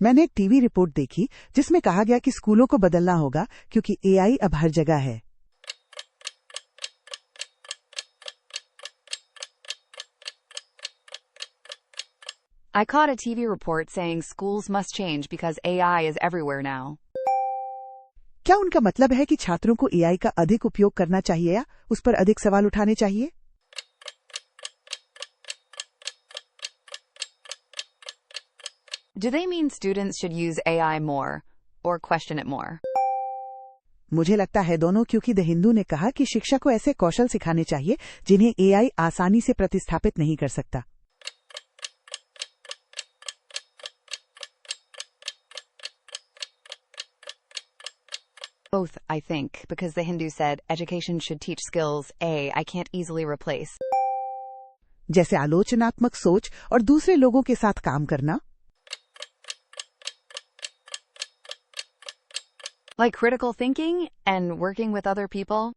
मैंने एक TV report देखी जिसमें कहा गया कि स्कूलों को बदलना होगा क्योंकि एआई अब हर जगह है। I caught a TV report saying schools must change because AI is everywhere now. क्या उनका मतलब है कि छात्रों को एआई का अधिक उपयोग करना चाहिए या उस पर अधिक सवाल उठाने चाहिए? Do they mean students should use AI more or question it more? मुझे लगता है दोनों, क्योंकि द हिंदू ने कहा कि शिक्षा को ऐसे कौशल सिखाने चाहिए जिन्हें एआई आसानी से प्रतिस्थापित नहीं कर सकता। Both, I think, because the Hindu said education should teach skills I can't easily replace. जैसे आलोचनात्मक सोच और दूसरे लोगों के साथ काम करना। Like critical thinking and working with other people?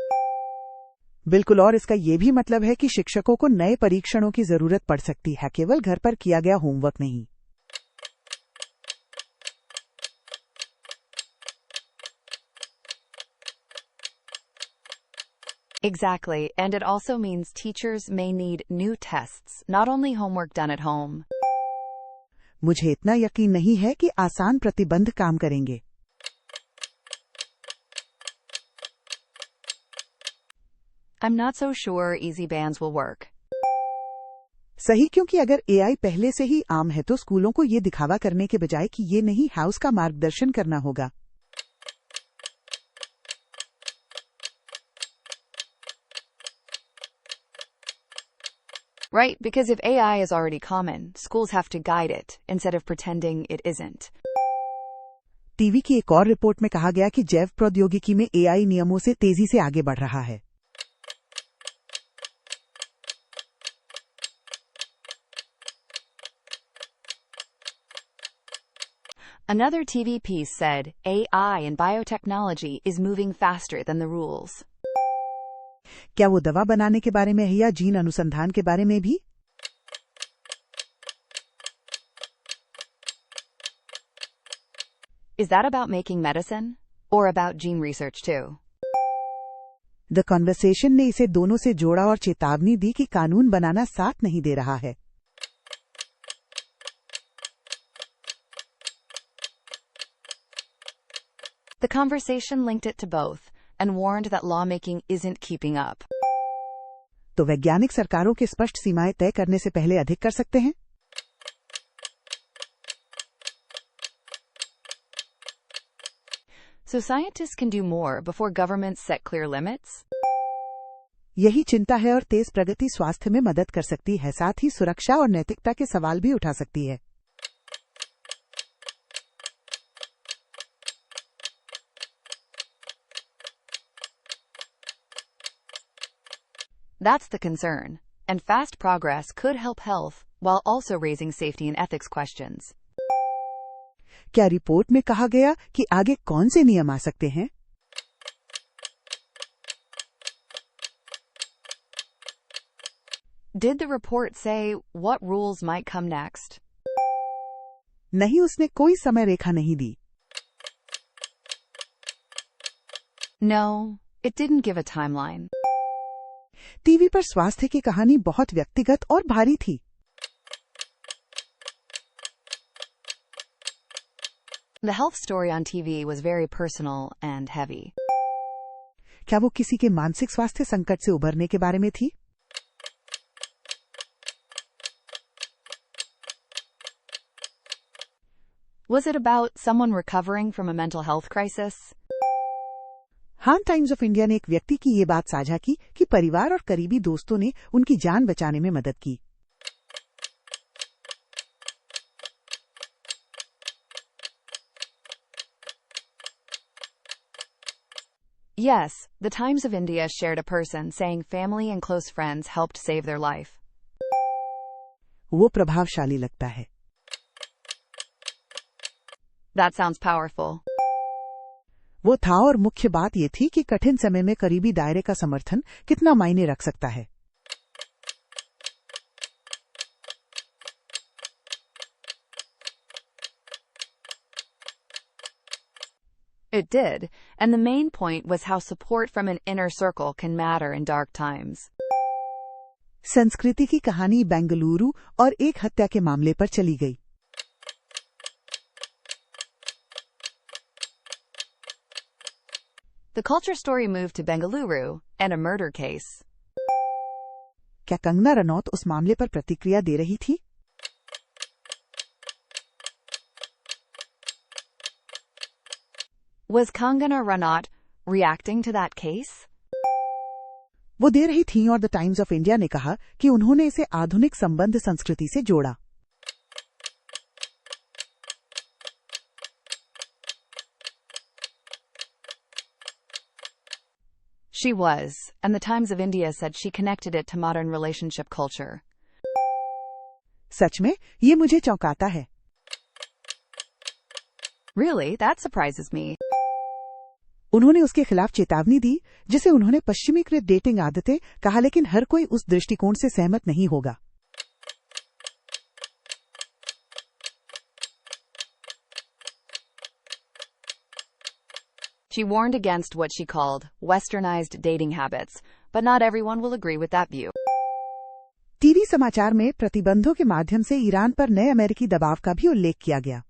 बिल्कुल, और इसका ये भी मतलब है कि शिक्षकों को नए परीक्षणों की जरूरत पड़ सकती है, केवल घर पर किया गया होमवर्क नहीं। Exactly, and it also means teachers may need new tests, not only homework done at home. मुझे इतना यकीन नहीं है कि आसान प्रतिबंध काम करेंगे। I'm not so sure easy bans will work. सही, क्योंकि अगर एआई पहले से ही आम है तो स्कूलों को ये दिखावा करने के बजाय कि ये नहीं है उसका मार्गदर्शन करना होगा। Right, because if AI is already common, schools have to guide it instead of pretending it isn't. TV की एक और रिपोर्ट में कहा गया कि जैव प्रौद्योगिकी में एआई नियमों से तेजी से आगे बढ़ रहा है। Another TV piece said AI in biotechnology is moving faster than the rules. क्या वो दवा बनाने के बारे में है या जीन अनुसंधान के बारे में भी? Is that about making medicine or about gene research too? The conversation ने इसे दोनों से जोड़ा और चेतावनी दी कि कानून बनाना साथ नहीं दे रहा है। The conversation linked it to both and warned that lawmaking isn't keeping up. तो वैज्ञानिक सरकारों के स्पष्ट सीमाएं तय करने से पहले अधिक कर सकते हैं। So scientists can do more before governments set clear limits? यही चिंता है, और तेज प्रगति स्वास्थ्य में मदद कर सकती है, साथ ही सुरक्षा और नैतिकता के सवाल भी उठा सकती है। That's the concern, and fast progress could help health while also raising safety and ethics questions. क्या रिपोर्ट में कहा गया कि आगे कौन से नियम आ सकते हैं? Did the report say what rules might come next? नहीं, उसने कोई समय रेखा नहीं दी। No, it didn't give a timeline. TV पर स्वास्थ्य की कहानी बहुत व्यक्तिगत और भारी थी। The health story on TV was very personal and heavy. क्या वो किसी के मानसिक स्वास्थ्य संकट से उबरने के बारे में थी? Was it about someone recovering from a mental health crisis? हाँ, टाइम्स ऑफ इंडिया ने एक व्यक्ति की ये बात साझा की कि परिवार और करीबी दोस्तों ने उनकी जान बचाने में मदद की। Yes, the Times of India shared a person saying family and close friends helped save their life. वो प्रभावशाली लगता है। That sounds powerful. वो था, और मुख्य बात ये थी कि कठिन समय में करीबी दायरे का समर्थन कितना मायने रख सकता है। It did, and the main point was how support from an inner circle can matter in dark times. संस्कृति की कहानी बेंगलुरु और एक हत्या के मामले पर चली गई। The culture story moved to Bengaluru and a murder case. क्या कंगना रनौत उस मामले पर प्रतिक्रिया दे रही थी? Was Kangana Ranaut reacting to that case? वो दे रही थीं और द टाइम्स ऑफ इंडिया ने कहा कि उन्होंने इसे आधुनिक संबंध संस्कृति से जोड़ा। She was, and the Times of India said she connected it to modern relationship culture. सच में ये मुझे चौंकाता है। Really? That surprises me. उन्होंने उसके खिलाफ चेतावनी दी, जिसे उन्होंने पश्चिमीकृत डेटिंग आदतें कहा, लेकिन हर कोई उस दृष्टिकोण से सहमत नहीं होगा। She warned against what she called westernized dating habits, but not everyone will agree with that view. TV समाचार में प्रतिबंधों के माध्यम से ईरान पर नए अमेरिकी दबाव का भी उल्लेख किया गया।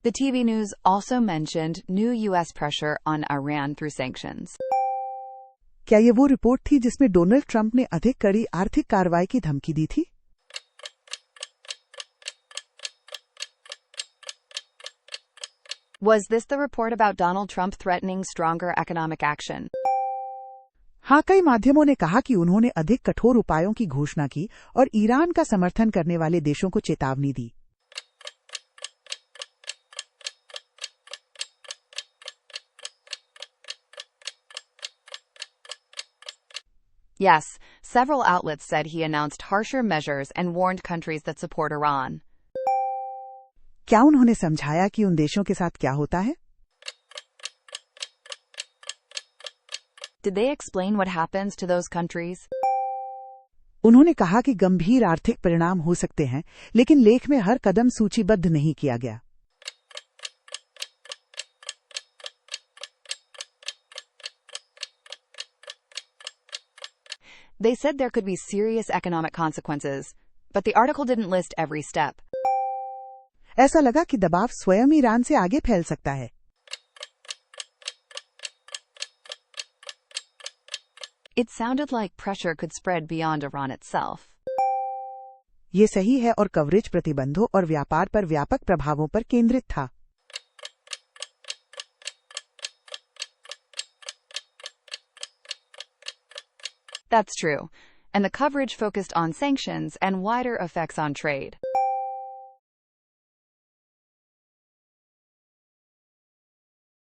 The TV news also mentioned new U.S. pressure on Iran through sanctions. क्या ये वो रिपोर्ट थी जिसमें डोनाल्ड ट्रंप ने अधिक कड़ी आर्थिक कार्रवाई की धमकी दी थी? Was this the report about Donald Trump threatening stronger economic action? हाँ, कई माध्यमों ने कहा कि उन्होंने अधिक कठोर उपायों की घोषणा की और ईरान का समर्थन करने वाले देशों को चेतावनी दी। Yes, several outlets said he announced harsher measures and warned countries that support Iran. क्या उन्होंने समझाया कि उन देशों के साथ क्या होता है? Did they explain what happens to those countries? उन्होंने कहा कि गंभीर आर्थिक परिणाम हो सकते हैं, लेकिन लेख में हर कदम सूचीबद्ध नहीं किया गया। They said there could be serious economic consequences, but the article didn't list every step. ऐसा लगा कि दबाव स्वयं ईरान से आगे फैल सकता है। It sounded like pressure could spread beyond Iran itself. ये सही है और कवरेज प्रतिबंधों और व्यापार पर व्यापक प्रभावों पर केंद्रित था। That's true, and the coverage focused on sanctions and wider effects on trade.